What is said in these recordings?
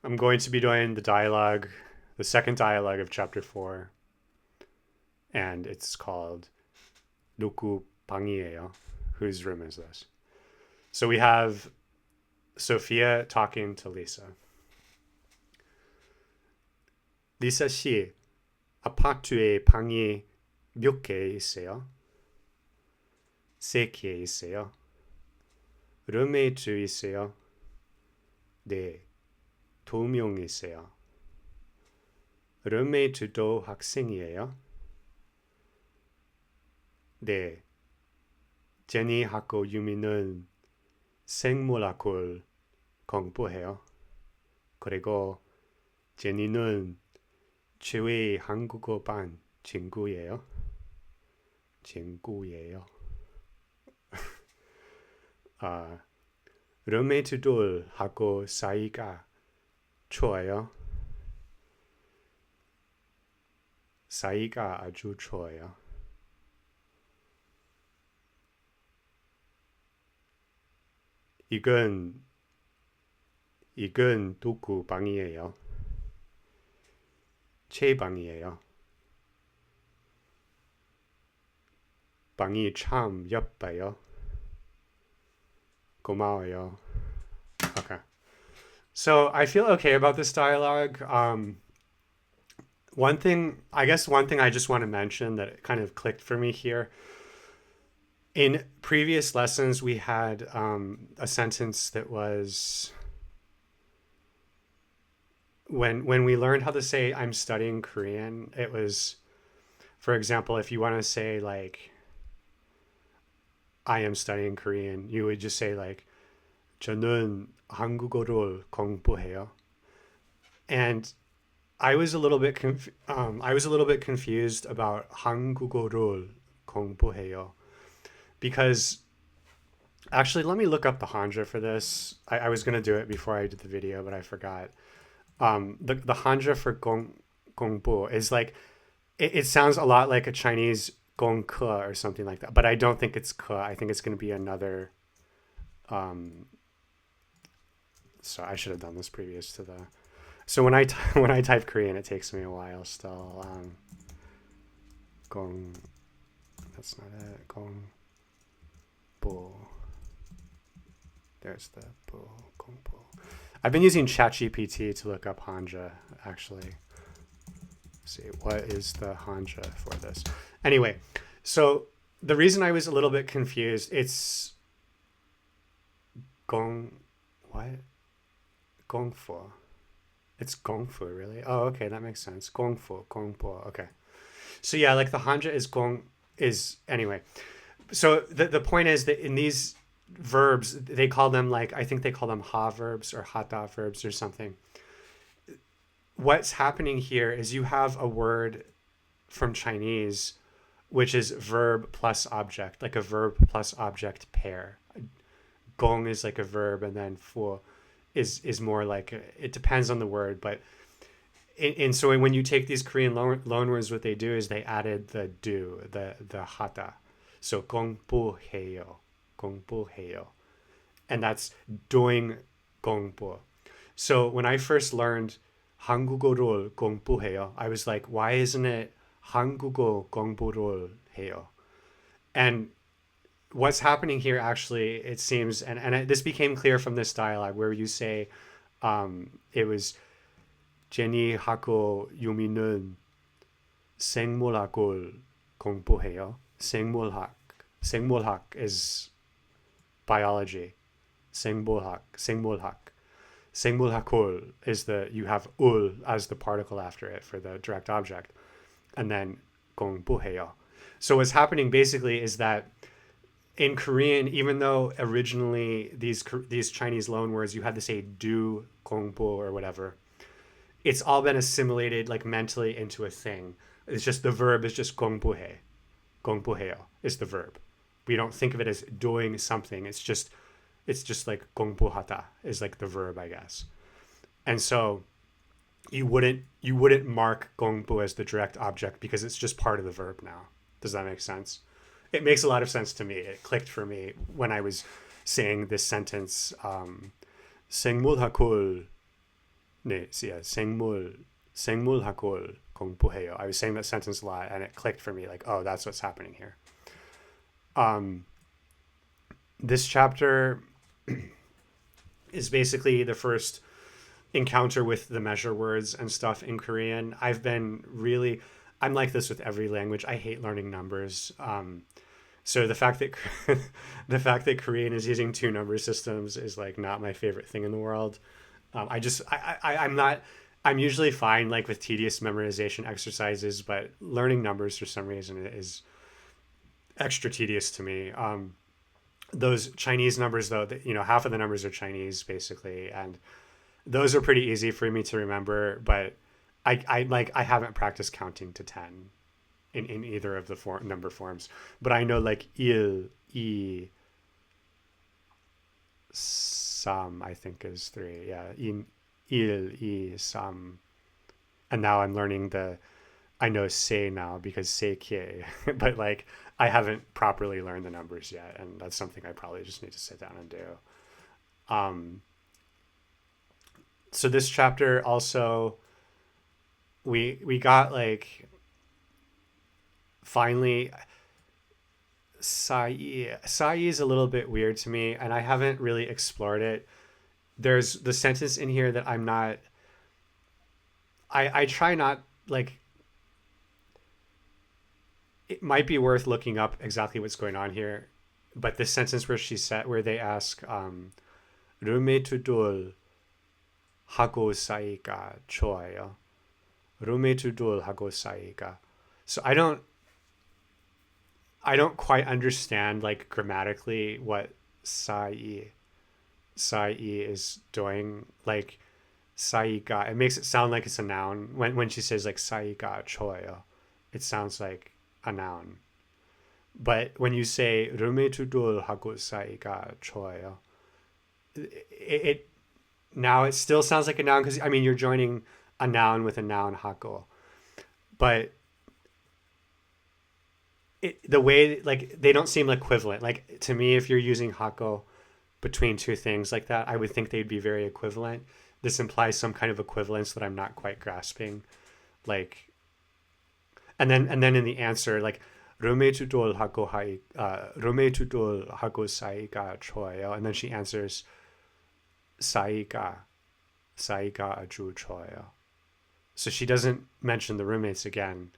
I'm going to be doing the dialogue, the second dialogue of chapter 4, and it's called 누구방이에요? Whose room is this? So we have Sophia talking to Lisa. Lisa 씨, 아파트에 방이 몇 개 있어요? 세 개 있어요. 룸메이트 있어요? 네, 두 명 있어요. 룸메이트도 학생이에요? 네, 제니하고 유미는 생물학을 공부해요. 그리고 제니는 최애 한국어 반 친구예요. 친구예요. 아, 룸메이트들하고 사이가 좋아요. 사이가 아주 좋아요. 이건 누구 방이에요? 제 방이에요. 방이 참 예뻐요. 고마워요. Okay. So I feel okay about this dialogue. One thing I just want to mention that kind of clicked for me here. In previous lessons, we had a sentence that was when we learned how to say "I'm studying Korean." It was, for example, if you want to say like "I am studying Korean," you would just say like "저는 한국어를 공부해요." And I was a little bit confused about 한국어를 공부해요 because actually let me look up the Hanja for this. I was gonna do it before I did the video, but I forgot. The Hanja for gongbu is like it sounds a lot like a Chinese gongke or something like that, but I don't think it's ke. I think it's gonna be another. Um, so I should have done this previous to the. So when when I type Korean, it takes me a while still. Gong. That's not it. Gong. Bu. There's the bu. Gong bu. I've been using ChatGPT to look up Hanja, actually. Let's see, what is the Hanja for this? Anyway, so the reason I was a little bit confused, it's Gong. What? Gongfu. It's Gongfu, really? Oh, okay, that makes sense. Gongfu, Gongpo. Okay. So yeah, like the Hanja is Gong is anyway. So the point is that in these verbs, they call them like I think they call them ha verbs or hata verbs or something. What's happening here is you have a word from Chinese which is verb plus object, like a verb plus object pair. Gong is like a verb, and then fu is more like it depends on the word, but and so when you take these Korean loan words, what they do is they added the do, the hata. So gongbu heyo, gongbu heyo, and that's doing gongbu. So when I first learned 한국어를 공부해요, I was like, why isn't it 한국어 공부를 해요? And what's happening here actually, it seems, and this became clear from this dialogue where you say, it was 제니하고 유미는 생물학을 공부해요. 생물학 is biology. 생물학. 생물학을 is you have ul as the particle after it for the direct object, and then 공부해요. So what's happening basically is that in Korean, even though originally these Chinese loanwords you had to say do 공부 or whatever, it's all been assimilated like mentally into a thing. It's just the verb is just 공부해. 공부해요 is the verb. We don't think of it as doing something. It's just like 공부하다 is like the verb, I guess. And so you wouldn't mark 공부 as the direct object because it's just part of the verb now. Does that make sense? It makes a lot of sense to me. It clicked for me when I was saying this sentence. 생물학을 네, so yeah, 생물학을 공부해요. I was saying that sentence a lot, and it clicked for me. Like, oh, that's what's happening here. Um, this chapter is basically the first encounter with the measure words and stuff in Korean. I'm like this with every language. I hate learning numbers. So the fact that the fact that Korean is using two number systems is like not my favorite thing in the world. I'm not. I'm usually fine like with tedious memorization exercises, but learning numbers for some reason is extra tedious to me. Those Chinese numbers though, half of the numbers are Chinese basically, and those are pretty easy for me to remember. But I haven't practiced counting to 10 in either of the number forms, but I know like il, I, sam, I think is 3. Yeah, in, il, I, sam. And now I'm learning I know say now because say kie, but like I haven't properly learned the numbers yet, and that's something I probably just need to sit down and do. Um, so this chapter also, we got like finally sai is a little bit weird to me, and I haven't really explored it. There's the sentence in here that I'm not. I try not like. It might be worth looking up exactly what's going on here, but this sentence where they ask, "rum에 두돌 하고 사이가 좋아요." "rum에 두돌 하고 사이가." So I don't quite understand like grammatically what sai is doing. Like saiga, it makes it sound like it's a noun when she says like saiga choyo. It sounds like a noun. But when you say rum에 두돌 하고 사이가 좋아요, it now it still sounds like a noun because I mean you're joining a noun with a noun 하고, but the way like they don't seem equivalent. Like to me, if you're using hako between two things like that, I would think they'd be very equivalent. This implies some kind of equivalence that I'm not quite grasping. Like, and then in the answer, like rum에 두돌 하고 사이가 좋아요, and then she answers 사이가 아주 좋아요. So she doesn't mention the roommates again.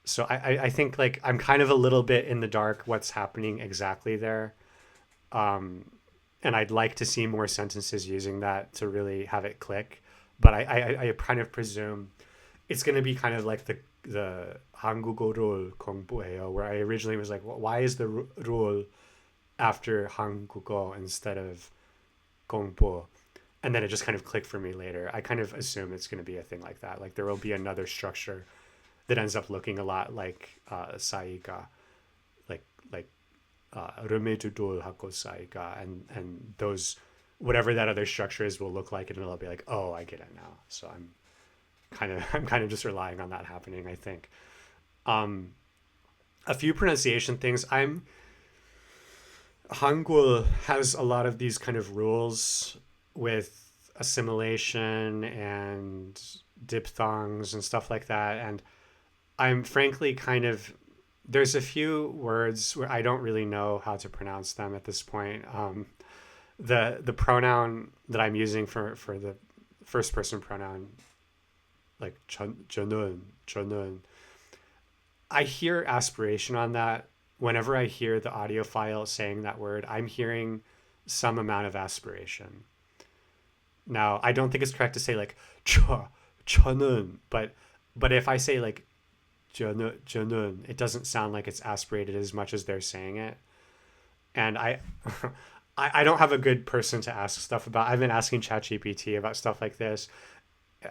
So I think like I'm kind of a little bit in the dark what's happening exactly there. Um, and I'd like to see more sentences using that to really have it click. But I kind of presume it's going to be kind of like the 한국어를 공부해요, where I originally was like, well, why is the rule after 한국어 instead of 공부? And then it just kind of clicked for me later. I kind of assume it's going to be a thing like that. Like there will be another structure that ends up looking a lot like 사이가, like rum에 두돌 하고 사이가, and those whatever that other structure is will look like, and it'll be like, oh, I get it now. So I'm kind of just relying on that happening, I think. A few pronunciation things. Hangul has a lot of these kind of rules with assimilation and diphthongs and stuff like that, and I'm frankly kind of there's a few words where I don't really know how to pronounce them at this point. The pronoun that I'm using for the first person pronoun, like 저는, I hear aspiration on that. Whenever I hear the audio file saying that word, I'm hearing some amount of aspiration. Now, I don't think it's correct to say like 저는, but if I say like 저는, it doesn't sound like it's aspirated as much as they're saying it. And I don't have a good person to ask stuff about. I've been asking ChatGPT about stuff like this.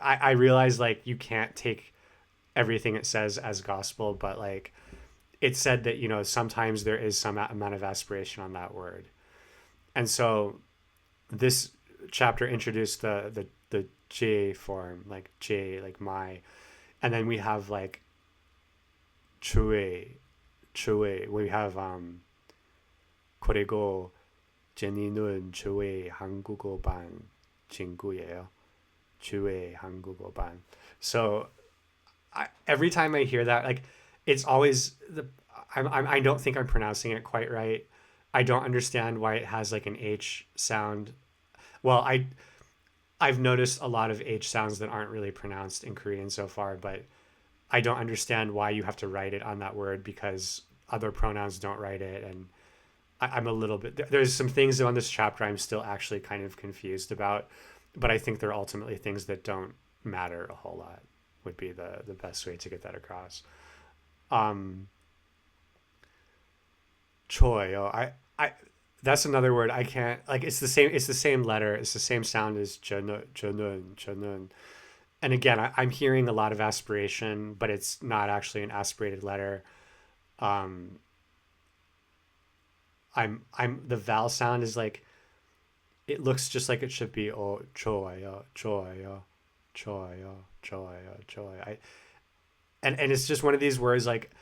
I realize like you can't take everything it says as gospel, but like it said that, sometimes there is some amount of aspiration on that word. And so this chapter introduced the J form, like J, like my, and then we have like 주의, we have 그리고 제니는 주의 한국어 반 친구예요. 주의 한국어 반. So every time I hear that, like it's always I don't think I'm pronouncing it quite right. I don't understand why it has like an H sound. Well, I've noticed a lot of H sounds that aren't really pronounced in Korean so far, but I don't understand why you have to write it on that word because other pronouns don't write it. And I'm a little bit, there's some things on this chapter I'm still actually kind of confused about, but I think they're ultimately things that don't matter a whole lot, would be the best way to get that across. Um, Choi, oh, I, that's another word I can't, like, it's the same letter, it's the same sound as Junun, Junun, Junun. And again, I'm hearing a lot of aspiration, but it's not actually an aspirated letter. Um, the vowel sound is like, it looks just like it should be, oh, joy, joy, joy, joy, joy. And it's just one of these words, like,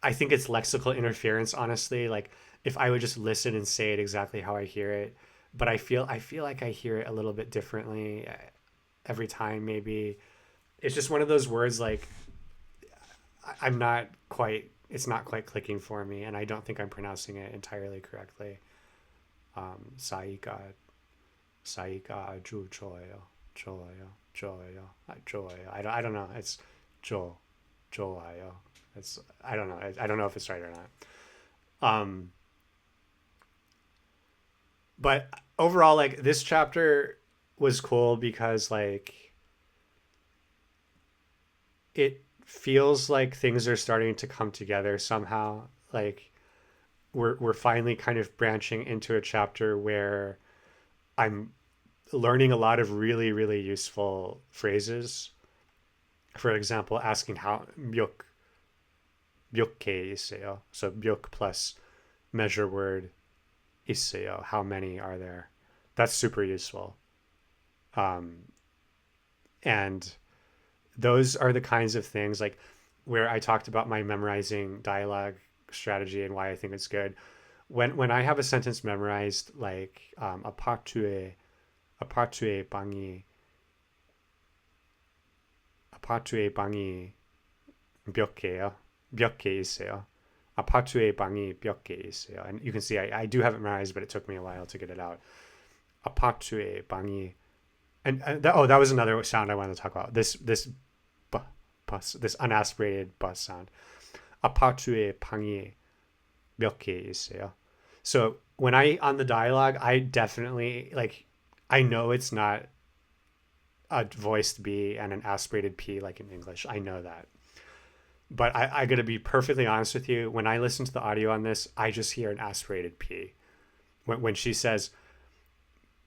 I think it's lexical interference, honestly. Like, if I would just listen and say it exactly how I hear it, but I feel like I hear it a little bit differently every time, maybe. It's just one of those words, like, I'm not quite, it's not quite clicking for me, and I don't think I'm pronouncing it entirely correctly. Saika, Saika, Ju, Joyo, Joyo, Joyo, Joyo. I don't know. It's Jo, Joyo. It's, I don't know. I don't know if it's right or not. But overall, like, this chapter was cool because, like, it feels like things are starting to come together somehow. Like, we're finally kind of branching into a chapter where I'm learning a lot of really, really useful phrases. For example, asking how 몇 개 있어요. So 몇 plus measure word 있어요. How many are there? That's super useful. Um, and those are the kinds of things, like, where I talked about my memorizing dialogue strategy and why I think it's good. When I have a sentence memorized, like, 아파트에 방이 아파트에 방이 몇 개요? 몇 개 있어요? 아파트에 방이 몇 개 있어요? And you can see I do have it memorized, but it took me a while to get it out. 아파트에 방이, and that was another sound I wanted to talk about. This bus, this unaspirated bus sound. 아파트에 방이 몇 개 있어요? So when I on the dialogue, I definitely, like, I know it's not a voiced B and an aspirated P like in English. I know that. But I gotta be perfectly honest with you. When I listen to the audio on this, I just hear an aspirated P. When she says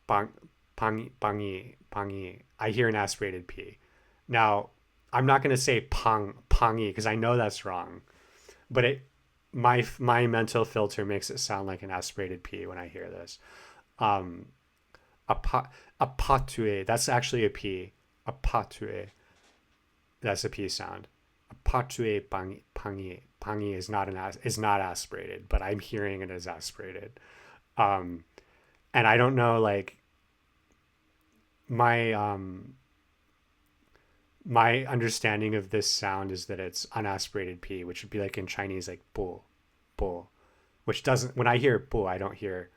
bang, pangi, I hear an aspirated P. Now, I'm not gonna say pangi because I know that's wrong. But my mental filter makes it sound like an aspirated P when I hear this. Um, apatue, that's actually a P. Apatue, that's a P sound. Apatue pangi is not aspirated, but I'm hearing it as aspirated. Um, and I don't know, like, my my understanding of this sound is that it's unaspirated P, which would be like in Chinese, like bo, bo, which doesn't, when I hear bo, I don't hear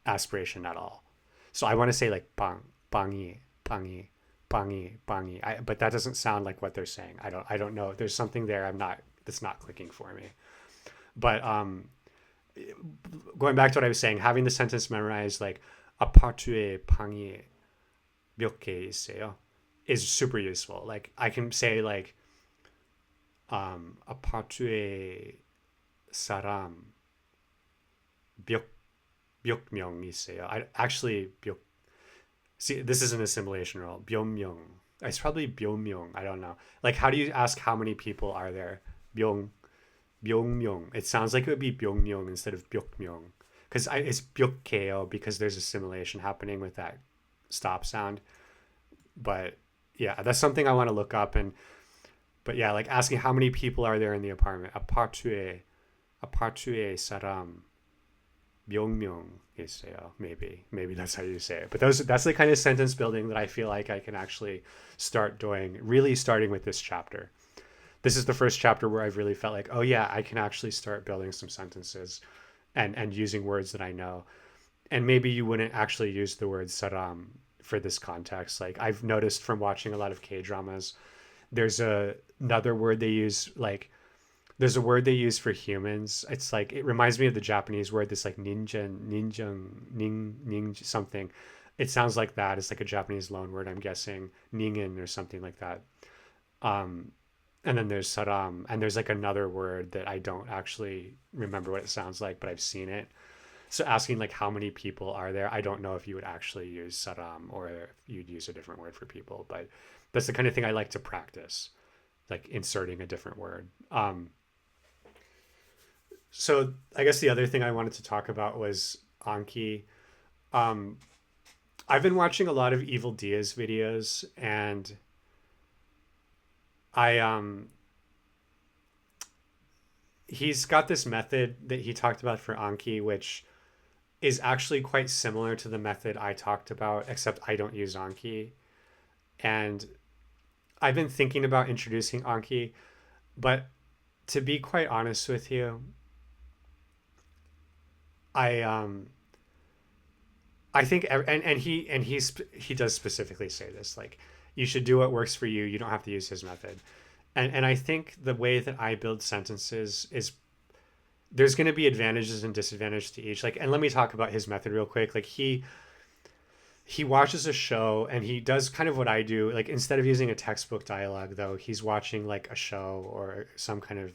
aspiration at all. So I want to say like bang, bangi, bangi, bangi, bangi. But that doesn't sound like what they're saying. I don't know. There's something there that's not clicking for me. But going back to what I was saying, having the sentence memorized, like 아파트에 방이 몇 개 있어요, is super useful. Like, I can say, like, 아파트에 사람 몇 명 있어요. I actually see, this is an assimilation rule. 몇 명. It's probably 몇 명. I don't know. Like, how do you ask how many people are there? 몇 명. It sounds like it would be 몇 명 instead of 몇 명. Because it's 몇 개요, because there's assimilation happening with that stop sound. But yeah, that's something I want to look up. But yeah, like, asking how many people are there in the apartment. 아파트에 사람 명명했어요. Maybe that's how you say it. But that's the kind of sentence building that I feel like I can actually start doing, really starting with this chapter. This is the first chapter where I've really felt like, oh yeah, I can actually start building some sentences and using words that I know. And maybe you wouldn't actually use the word saram for this context. Like I've noticed from watching a lot of K dramas, there's another word they use, like there's a word they use for humans. It's like it reminds me of the Japanese word, this like ning something. It sounds like that. It's like a Japanese loan word, I'm guessing, ningen or something like that. Um, and then there's saram, and there's like another word that I don't actually remember what it sounds like, but I've seen it. So asking like how many people are there, I don't know if you would actually use saram or if you'd use a different word for people, but that's the kind of thing I like to practice, like inserting a different word. So I guess the other thing I wanted to talk about was Anki. Um, I've been watching a lot of Evil Diaz videos, and I he's got this method that he talked about for Anki, which is actually quite similar to the method I talked about, except I don't use Anki. And I've been thinking about introducing Anki, but to be quite honest with you, I I think he does specifically say this, like you should do what works for you. You don't have to use his method. And I think the way that I build sentences is there's going to be advantages and disadvantages to each. Like, and let me talk about his method real quick. Like he watches a show and he does kind of what I do. Like instead of using a textbook dialogue, though, he's watching like a show or some kind of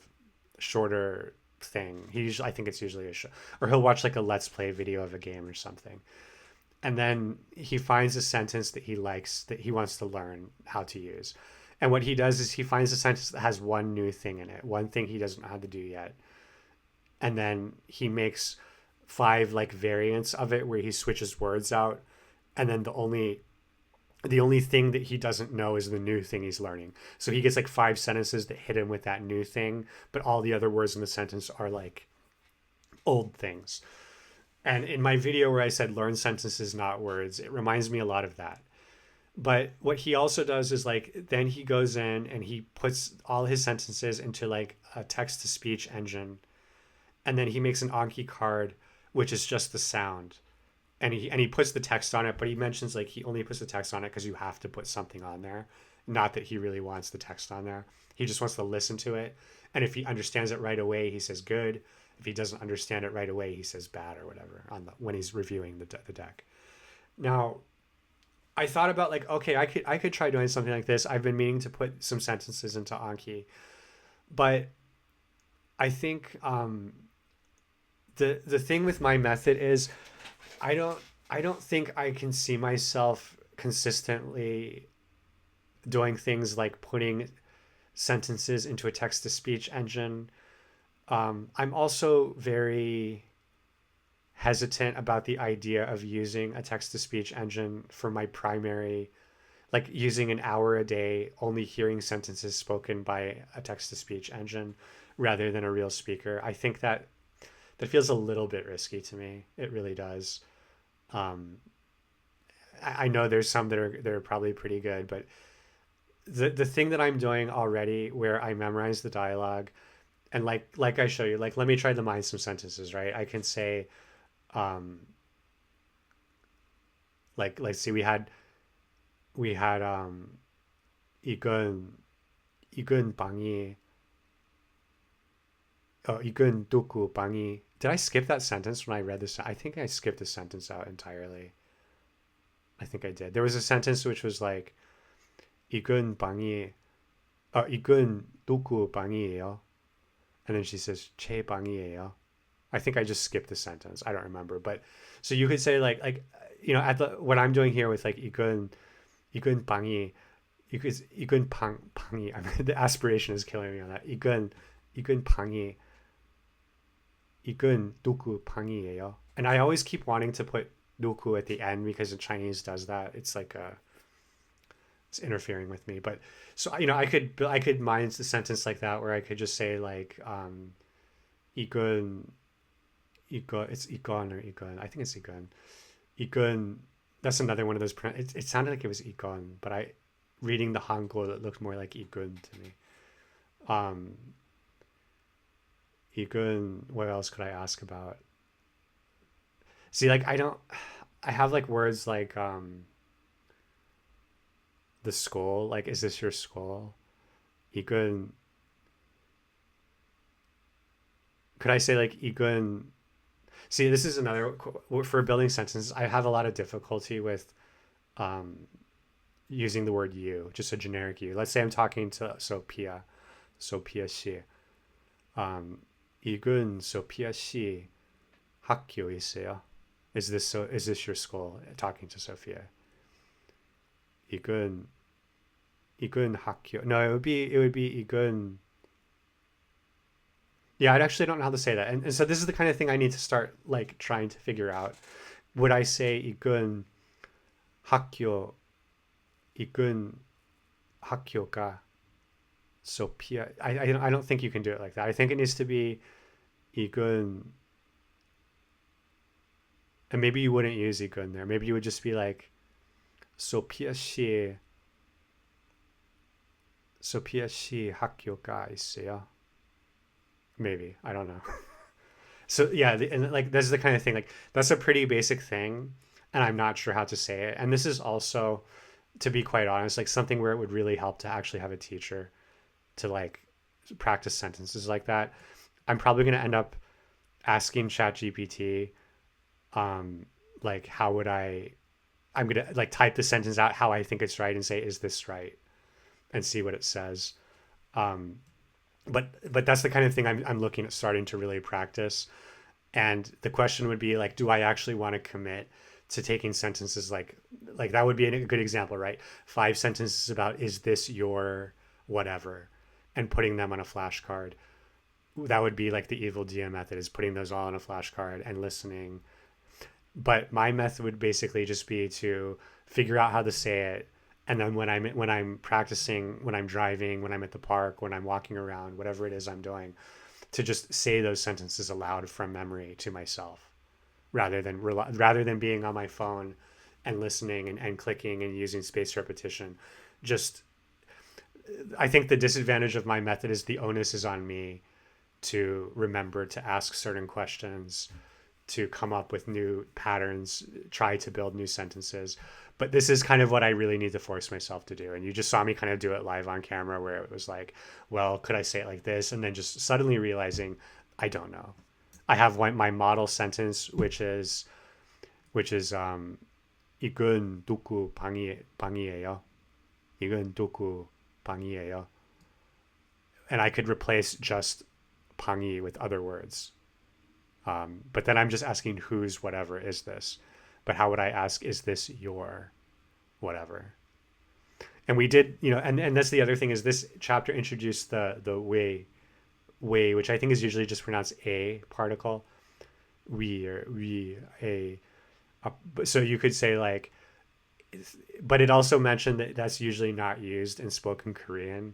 shorter thing. I think it's usually a show, or he'll watch like a let's play video of a game or something. And then he finds a sentence that he likes that he wants to learn how to use. And what he does is he finds a sentence that has one new thing in it, one thing he doesn't know how to do yet. And then he makes five like variants of it where he switches words out, and then the only thing that he doesn't know is the new thing he's learning. So he gets like five sentences that hit him with that new thing, but all the other words in the sentence are like old things. And in my video where I said learn sentences, not words, it reminds me a lot of that. But what he also does is like then he goes in and he puts all his sentences into like a text to speech engine, and then he makes an Anki card which is just the sound, and he puts the text on it, but he mentions like he only puts the text on it because you have to put something on there, not that he really wants the text on there. He just wants to listen to it, and if he understands it right away he says good. If he doesn't understand it right away he says bad or whatever when he's reviewing the deck. Now I thought about like, okay, I could try doing something like this. I've been meaning to put some sentences into Anki, but I think the thing with my method is I don't I don't think I can see myself consistently doing things like putting sentences into a text to speech engine. I'm also very hesitant about the idea of using a text to speech engine for my primary, like using an hour a day only hearing sentences spoken by a text to speech engine rather than a real speaker. I think that feels a little bit risky to me. It really does. Um, I know there's some that are probably pretty good, but the thing that I'm doing already where I memorize the dialogue and like I show you, like let me try to mine some sentences, right? I can say um like let's see, we had 이건 이건 방이 이건 누구 방이. Did I skip that sentence when I read this? I think I skipped the sentence out entirely. I think I did. There was a sentence which was like 이건 방이 이건 누구 방이에요? And then she says 제 방이에요. I think I just skipped the sentence. I don't remember. But so you could say like at the what I'm doing here with like 이건 방이, you could 이건 방이. I mean, the aspiration is killing me on that. 이건 방이, 이건 누구 방이에요? And I always keep wanting to put 누구 at the end because the Chinese does that. It's like it's interfering with me. But so I could mine the sentence like that where I could just say like 이건 it's ikon or ikon. I think it's ikon. Ikon. That's another one of those. It sounded like it was ikon, but reading the Hangul, it looked more like ikun to me. Um, ikun. What else could I ask about? See, like I don't. I have like words like the skull. Like, is this your skull? Ikun. Could I say like ikun? See, this is another for building sentences. I have a lot of difficulty with um, using the word you, just a generic you. Let's say I'm talking to Sophia 씨. Um, 이근 Sophia 씨 학교 있어요. Is this your school? Talking to Sophia. 이근 이근 학교. No, it would be 이근. Yeah, I actually don't know how to say that. And so this is the kind of thing I need to start like trying to figure out. Would I say 이근 학교 이근 학교가 Sophia? I don't think you can do it like that. I think it needs to be 이근, and maybe you wouldn't use 이근 there. Maybe you would just be like Sophia 씨 학교가 있어요. Maybe, I don't know. So yeah, and like this is the kind of thing, like that's a pretty basic thing, and I'm not sure how to say it. And this is also, to be quite honest, like something where it would really help to actually have a teacher to like practice sentences like that. I'm probably going to end up asking ChatGPT, um, like how would I'm going to like type the sentence out how I think it's right and say, is this right? And see what it says. Um, but that's the kind of thing I'm looking at starting to really practice. And the question would be like, do I actually want to commit to taking sentences like that would be a good example, right? 5 sentences about, is this your whatever, and putting them on a flashcard. That would be like the evil DM method, is putting those all on a flashcard and listening. But my method would basically just be to figure out how to say it, and then when I'm practicing, when I'm driving, when I'm at the park, when I'm walking around, whatever it is I'm doing, to just say those sentences aloud from memory to myself, rather than being on my phone and listening and clicking and using spaced repetition. Just, I think the disadvantage of my method is the onus is on me to remember to ask certain questions, to come up with new patterns, try to build new sentences. But this is kind of what I really need to force myself to do. And you just saw me kind of do it live on camera, where it was like, well, could I say it like this? And then just suddenly realizing, I don't know. I have my model sentence, which is 이건 누구방이에요. 이건 누구방이에요. And I could replace just 방이 with other words. But then I'm just asking, whose whatever is this? But how would I ask, is this your whatever? And we did, and that's the other thing, is this chapter introduced the way, which I think is usually just pronounced a particle. We, or we, a. So you could say like, but it also mentioned that that's usually not used in spoken Korean.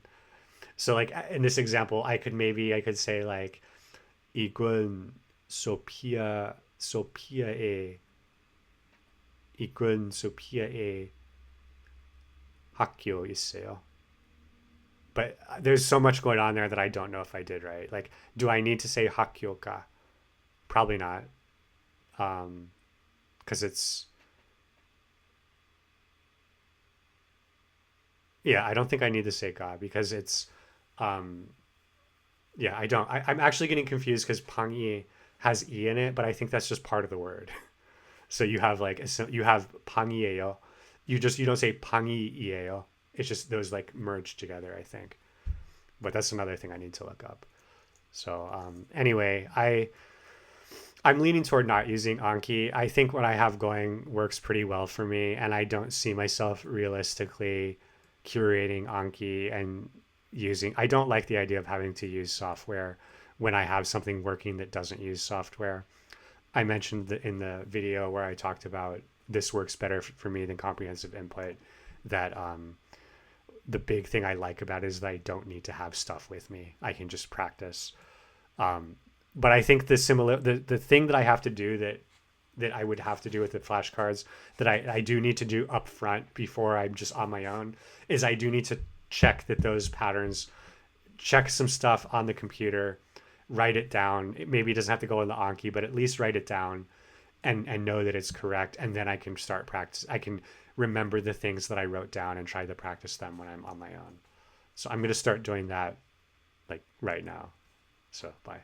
So like in this example, I could say like, 이건 소피아의 이건 소피아의 학교 있어요. But there's so much going on there that I don't know if I did right. Like, do I need to say 학교가? Probably not. Because I don't think I need to say ga, because um, yeah, I don't. I'm actually getting confused because 방이 has e in it, but I think that's just part of the word. So you have you have 방이에요. You don't say 방이에요. It's just those like merged together, I think. But that's another thing I need to look up. So anyway, I'm leaning toward not using Anki. I think what I have going works pretty well for me, and I don't see myself realistically curating Anki and using. I don't like the idea of having to use software when I have something working that doesn't use software. I mentioned in the video where I talked about this works better for me than comprehensive input, that the big thing I like about it is that I don't need to have stuff with me. I can just practice. Um, But I think the thing that I have to do that I would have to do with the flashcards that I do need to do up front before I'm just on my own is I do need to check that those patterns, check some stuff on the computer, write it down. Maybe it doesn't have to go in the Anki, but at least write it down and know that it's correct. And then I can start practice. I can remember the things that I wrote down and try to practice them when I'm on my own. So I'm going to start doing that like right now. So bye.